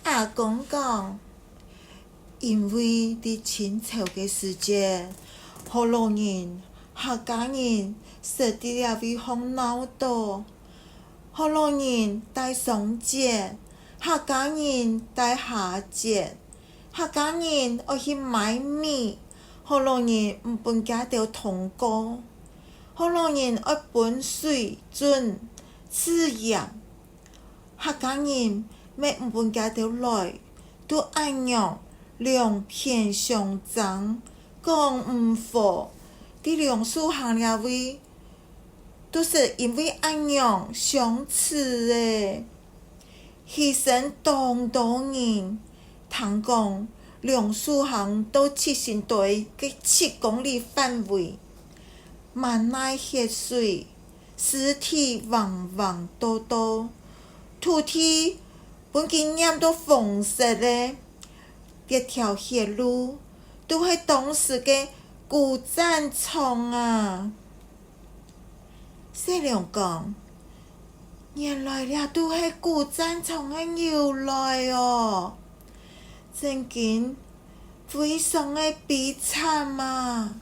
阿公讲，因为伫清朝嘅时节，好多人客家人设伫了位放脑岛，好多人带双节，客家人带下节，客家人爱去买米，好多人毋分家着通过，好多人爱分水准饲养，客家人要毋分家着来，都按样两片相争，讲毋好，伫榕树下了位，都是因为按样相似诶，牺牲当多人，通讲榕树行到七星堆嘅7公里范围，万奈血水，尸体汪汪多多，土地本经染到红色诶，这条血路都是当时嘅古战场啊！小亮讲，原来了都是古战场嘅由来哦，真紧非常的悲惨啊！